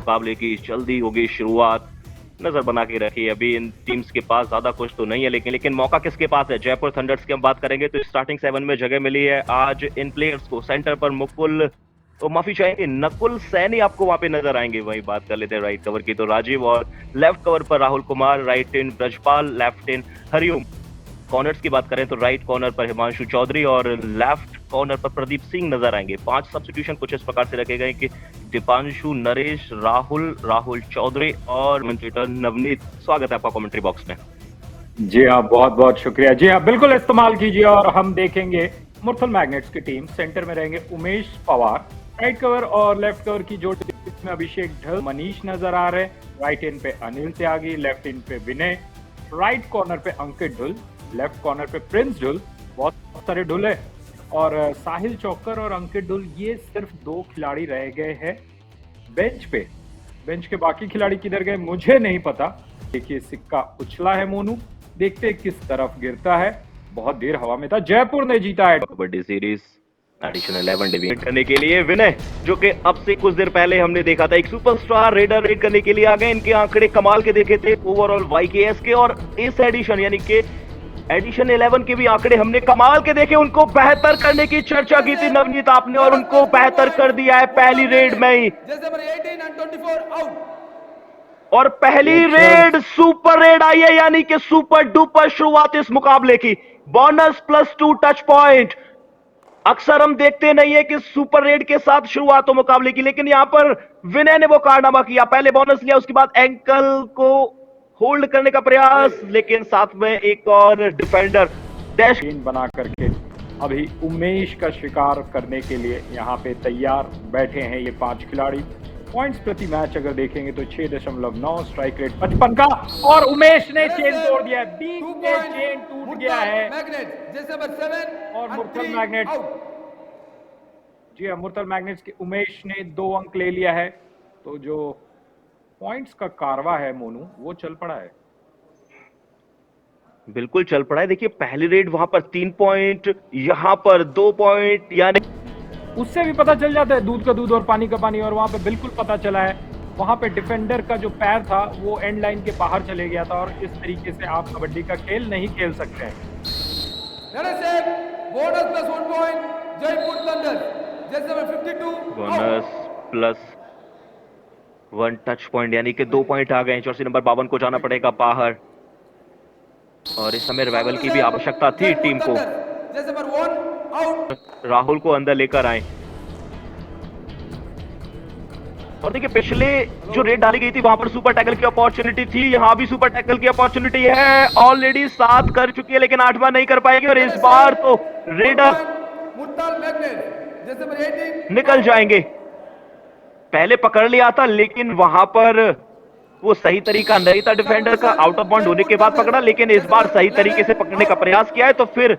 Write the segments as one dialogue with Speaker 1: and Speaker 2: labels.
Speaker 1: मुकाबले की जल्दी होगी शुरुआत, नजर बना के रखी। अभी इन टीम्स के पास ज्यादा कुछ तो नहीं है, लेकिन मौका किसके पास है? जयपुर थंडर्स की हम बात करेंगे तो स्टार्टिंग 7 में जगह मिली है आज इन प्लेयर्स को। सेंटर पर मुकुल, तो माफी चाहेंगे, नकुल सैनी आपको वहां पे नजर आएंगे। वही बात कर लेते हैं राइट कवर की, तो राजीव, और लेफ्ट कवर पर Rahul Kumar, right in Brajpal, left in Hariom. Corners की बात करें तो राइट कॉर्नर पर हिमांशु चौधरी और लेफ्ट कॉर्नर पर प्रदीप सिंह नजर आएंगे। 5 सब्स्टिट्यूशन कुछ इस प्रकार से रखे गए कि दीपांशु, नरेश, राहुल चौधरी और कमेंटेटर नवनीत। स्वागत है आपका कमेंट्री बॉक्स में।
Speaker 2: जी हाँ, बहुत बहुत शुक्रिया। जी हाँ, बिल्कुल इस्तेमाल कीजिए। और हम देखेंगे मुरथल मैग्नेट्स की टीम। सेंटर में रहेंगे उमेश पवार, राइट कवर और लेफ्ट कवर की जोड़ी में अभिषेक ढल, मनीष नजर आ रहे। राइट इन पे अनिल त्यागी, लेफ्ट इन पे विनय, राइट कॉर्नर पे अंकित ढुल, लेफ्ट कॉर्नर पे प्रिंस ढुल। बहुत सारे ढुल है। और साहिल चौकर और अंकित ढुल, ये सिर्फ 2 खिलाड़ी रह गए हैं बेंच पे। बेंच के बाकी खिलाड़ी किधर गए मुझे नहीं पता। देखिए सिक्का उछला है मोनू, देखते किस तरफ गिरता है। बहुत देर हवा में था। जयपुर ने जीता है
Speaker 1: कबड्डी सीरीज एडिशन 11 डिवीजन करने के लिए विनय, जो कि अब से कुछ देर पहले हमने देखा था, एक सुपरस्टार रेडर रेड करने के लिए आ गए। इनके आंकड़े कमाल के देखे थे ओवरऑल वाईकेएस के, और इस एडिशन यानी कि एडिशन 11 के भी आंकड़े हमने कमाल के देखे। उनको बेहतर करने की चर्चा की थी नवनीत आपने, और उनको बेहतर कर दिया है पहली रेड में ही। और पहली रेड सुपर रेड आई है, यानी कि सुपर डुपर शुरुआत इस मुकाबले की। Bonus +2 touch point. अक्सर हम देखते नहीं है कि सुपर रेड के साथ शुरुआत हो मुकाबले की, लेकिन यहां पर विनय ने वो कारनामा किया। पहले बोनस लिया, उसके बाद एंकल को होल्ड करने का प्रयास, लेकिन साथ में एक और डिफेंडर डैश
Speaker 2: बना करके अभी उमेश का शिकार करने के लिए यहाँ पे तैयार बैठे हैं ये 5 खिलाड़ी। पॉइंट्स प्रति मैच अगर देखेंगे तो 6.9, स्ट्राइक रेट 55 का, और उमेश ने चेन तोड़ दिया है। बीच में चेन टूट गया है और मुरथल मैग्नेट, जी हाँ, मुरथल मैग्नेट्स के उमेश ने 2 अंक ले लिया है। तो जो पॉइंट्स का कारवा है मोनू, वो चल पड़ा है।
Speaker 1: बिल्कुल चल पड़ा है। देखिए पहली रेड वहां पर 3 पॉइंट, यहां पर 2 पॉइंट, यानी
Speaker 2: उससे भी पता चल जाता है दूध का दूध और पानी का पानी। और वहां पे बिल्कुल पता चला है, वहां पे डिफेंडर का जो पैर था वो एंड लाइन के बाहर चले गया था। और इस तरीके से आप कबड्डी का खेल नहीं खेल सकते हैं।
Speaker 1: बोनस +1 टच पॉइंट, यानी कि 2 पॉइंट आ गए। जर्सी नंबर 52 को जाना पड़ेगा बाहर, और इस समय रिवाइवल की भी आवश्यकता थी टीम को। राहुल को अंदर लेकर आए। और देखिए पिछले जो रेड डाली गई थी वहां पर सुपर टैकल की अपॉर्चुनिटी थी, यहां भी सुपर टैकल की अपॉर्चुनिटी है। ऑलरेडी 7 कर चुकी है, लेकिन 8वां नहीं कर पाएगी, और इस बार तो रेडर निकल जाएंगे। पहले पकड़ लिया था, लेकिन वहां पर वो सही तरीका नहीं था डिफेंडर का। आउट ऑफ बाउंड होने के बाद पकड़ा, लेकिन इस बार सही तरीके से पकड़ने का प्रयास किया है। तो फिर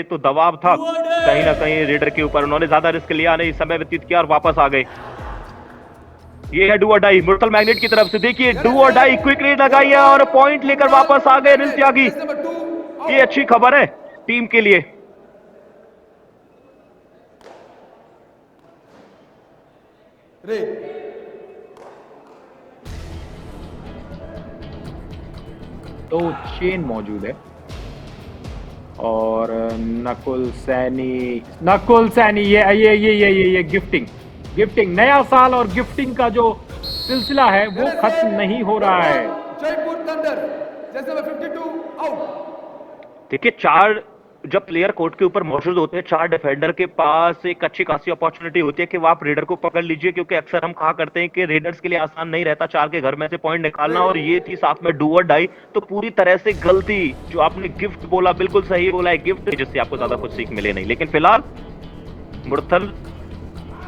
Speaker 1: तो दबाव था कहीं ना कहीं रेडर के ऊपर, उन्होंने ज्यादा रिस्क लिया नहीं, समय व्यतीत किया और वापस आ गए। ये है डू और डाई मुरथल मैग्नेट की तरफ से। देखिए डू और डाई, क्विक रेड लगाई है और पॉइंट लेकर वापस आ गए अनिल त्यागी। ये अच्छी खबर है टीम के लिए।
Speaker 2: तो चेन मौजूद है। और नकुल सैनी ये गिफ्टिंग नया साल और गिफ्टिंग का जो सिलसिला है वो खत्म नहीं हो रहा है।
Speaker 1: देखिए 4 जब प्लेयर कोर्ट के ऊपर मौजूद होते हैं, 4 डिफेंडर के पास एक अच्छी खासी अपॉर्चुनिटी होती है कि वो आप रेडर को पकड़ लीजिए, क्योंकि अक्सर हम कहा करते हैं कि रेडर्स के लिए आसान नहीं रहता 4 के घर में से पॉइंट निकालना। और ये थी साथ में डू और डाई, तो पूरी तरह से गलती। जो आपने गिफ्ट बोला बिल्कुल सही बोला है, गिफ्ट जिससे आपको ज्यादा कुछ सीख मिले नहीं। लेकिन फिलहाल मुरथल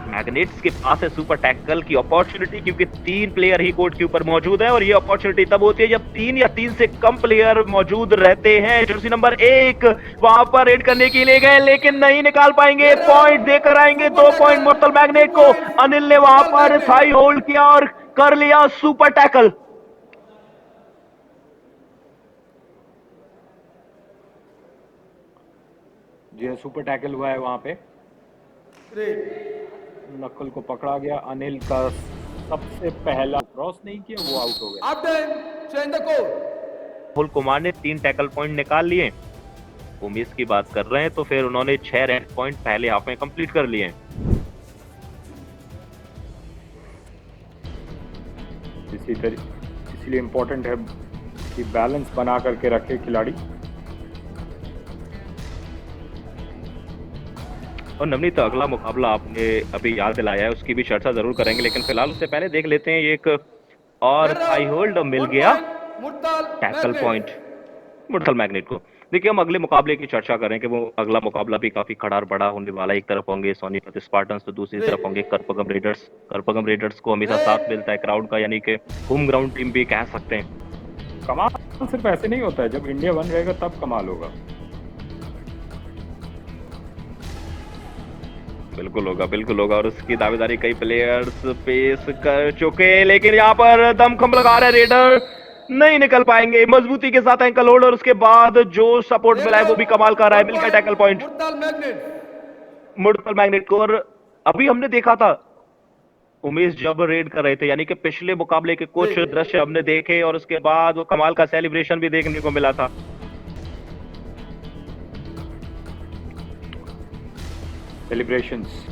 Speaker 1: मैग्नेट्स के पास है सुपर टैकल की अपॉर्चुनिटी, क्योंकि 3 प्लेयर ही कोर्ट के ऊपर मौजूद है। और ये अपॉर्चुनिटी तब होती है जब 3 या 3 से कम प्लेयर मौजूद रहते हैं। जर्सी नंबर 1 वहां पर रेड करने के लिए गए, लेकिन नहीं निकाल पाएंगे। पॉइंट देकर आएंगे 2 पॉइंट मुरथल मैग्नेट को। अनिल ने वहां पर थाई होल्ड किया और कर लिया सुपर टैकल।
Speaker 2: जी सुपर टैकल हुआ है वहां पे। नकुल को पकड़ा गया, अनिल का सबसे पहला क्रॉस नहीं किया, वो आउट हो गया।
Speaker 3: Half time, change the code.
Speaker 1: Rahul Kumar ने 3 टैकल पॉइंट निकाल लिए। उमेश की बात कर रहे हैं तो फिर उन्होंने 6 रेड पॉइंट पहले हाफ में कंप्लीट कर लिए।
Speaker 2: इसलिए इम्पोर्टेंट है कि बैलेंस बना करके रखे खिलाड़ी।
Speaker 1: और नवनीत, अगला मुकाबला आपने अभी याद दिलाया है, उसकी भी चर्चा जरूर करेंगे, लेकिन फिलहाल उससे पहले देख लेते हैं एक और हाई होल्ड मिल गया टैकल पॉइंट मुरथल मैग्नेट को। देखिए, हम अगले मुकाबले की चर्चा करें कि वो अगला मुकाबला भी काफी खड़ा और बड़ा होने वाला है। एक तरफ होंगे सोनीपत स्पार्टन्स तो दूसरी तरफ होंगे करपगम रेडर्स। करपगम रेडर्स को हमेशा साथ मिलता है क्राउड का, यानी कि होम ग्राउंड टीम भी कह सकते हैं।
Speaker 2: कमाल सिर्फ ऐसे नहीं होता है, जब इंडिया 1 रहेगा तब कमाल होगा।
Speaker 1: बिल्कुल होगा और उसकी दावेदारी कई प्लेयर्स पेश कर चुके, लेकिन यहाँ पर दमखम लगा रहे रेडर, नहीं निकल पाएंगे। मजबूती के साथ एंकल होल्ड और उसके बाद जो सपोर्ट मिला है वो भी कमाल कर रहा है। मिलकर टैकल पॉइंट मुरथल मैग्नेट को। और अभी हमने देखा था उमेश जब रेड कर रहे थे, यानी कि पिछले मुकाबले के कुछ दृश्य हमने देखे और उसके बाद वो कमाल का सेलिब्रेशन भी देखने को मिला था।
Speaker 2: सेलिब्रेशंस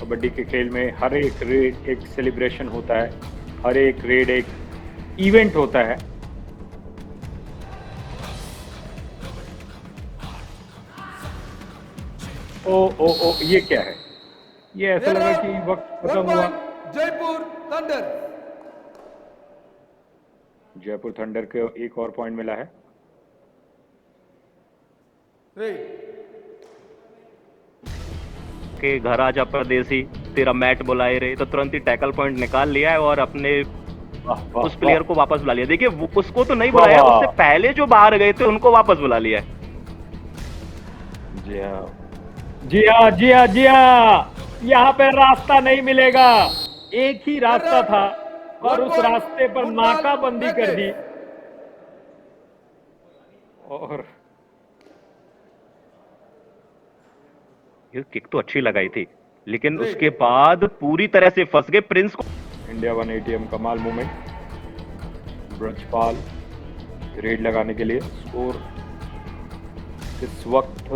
Speaker 2: कबड्डी के खेल में हर एक रेड एक सेलिब्रेशन होता है, हर एक रेड एक इवेंट होता है। ओ ये क्या है? ये ऐसा लगा कि वक्त खत्म हुआ। जयपुर थंडर को एक और पॉइंट मिला है।
Speaker 1: के घर आजा परदेसी, तेरा मैट बुलाए रहे, तो तुरंत ही टैकल पॉइंट निकाल लिया है और अपने उस प्लेयर को वापस बुला लिया। देखिए, उसको तो नहीं बुलाया, उससे पहले जो बाहर गए थे उनको वापस बुला लिया है।
Speaker 2: जी हाँ, यहाँ पे रास्ता नहीं मिलेगा। एक ही रास्ता था और उस रास्ते पर नाकाबंदी कर दी। और
Speaker 1: ये किक तो अच्छी लगाई थी, लेकिन उसके बाद पूरी तरह से फंस गए प्रिंस को।
Speaker 2: इंडिया 1 ATM कमाल मूवमेंट, ब्रजपाल रेड लगाने के लिए। स्कोर इस वक्त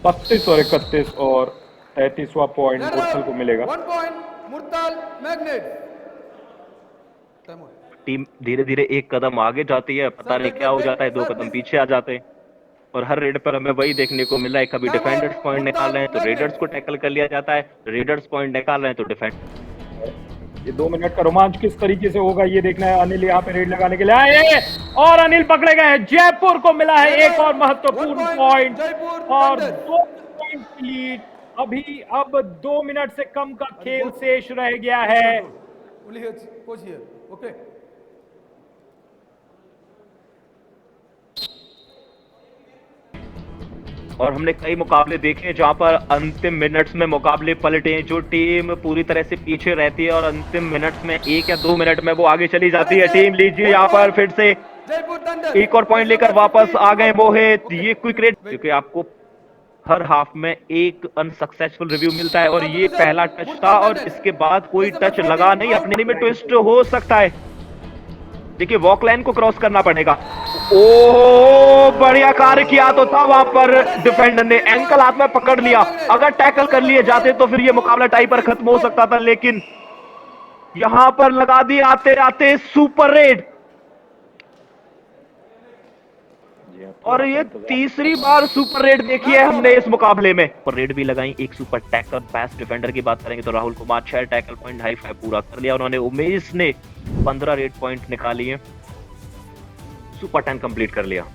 Speaker 2: 32 और 31 और 33वां पॉइंट मुरथल को मिलेगा।
Speaker 3: 1 point मुरथल मैग्नेट।
Speaker 1: टीम धीरे धीरे एक कदम आगे जाती है, पता नहीं क्या हो जाता है, 2 कदम पीछे आ जाते हैं। और हर रेड पर हमें वही देखने को मिल रहा है, कभी डिफेंडर्स पॉइंट निकाल रहे हैं तो रेडर्स को टैकल कर लिया जाता है, रेडर्स पॉइंट निकाल रहे हैं तो डिफेंड।
Speaker 2: ये 2 मिनट का रोमांच किस तरीके से होगा ये देखना है। अनिल यहाँ पे रेड लगाने के लिए आए और अनिल पकड़े गए हैं। जयपुर को मिला है एक और महत्वपूर्ण पॉइंट और 2 पॉइंट की लीड। अब 2 मिनट से कम का खेल शेष रह गया है।
Speaker 1: और हमने कई मुकाबले देखे जहां पर अंतिम मिनट्स में मुकाबले पलटे, जो टीम पूरी तरह से पीछे रहती है और अंतिम मिनट्स में 1 या 2 मिनट में वो आगे चली जाती है। टीम लीजिए यहाँ पर फिर से एक और पॉइंट लेकर वापस आ गए मोहित। ये क्विक रेड, क्योंकि आपको हर हाफ में एक अनसक्सेसफुल रिव्यू मिलता है और ये पहला टच था और इसके बाद कोई टच लगा नहीं। अपने में ट्विस्ट हो सकता है। देखिए, वॉक लाइन को क्रॉस करना पड़ेगा। ओह, बढ़िया कार्य किया तो था वहां पर डिफेंडर ने, एंकल हाथ में पकड़ लिया। अगर टैकल कर लिए जाते तो फिर ये मुकाबला टाई पर खत्म हो सकता था, लेकिन यहां पर लगा दिए आते आते सुपर रेड। और ये तीसरी बार सुपर रेड देखी है हमने इस मुकाबले में। और रेड भी लगाई, एक सुपर टैकल। बेस्ट डिफेंडर की बात करेंगे तो Rahul Kumar 6 tackle point, high 5 पूरा कर लिया। उन्होंने उमेश ने 15 रेड पॉइंट निकाली है, सुपर 10 कंप्लीट कर लिया।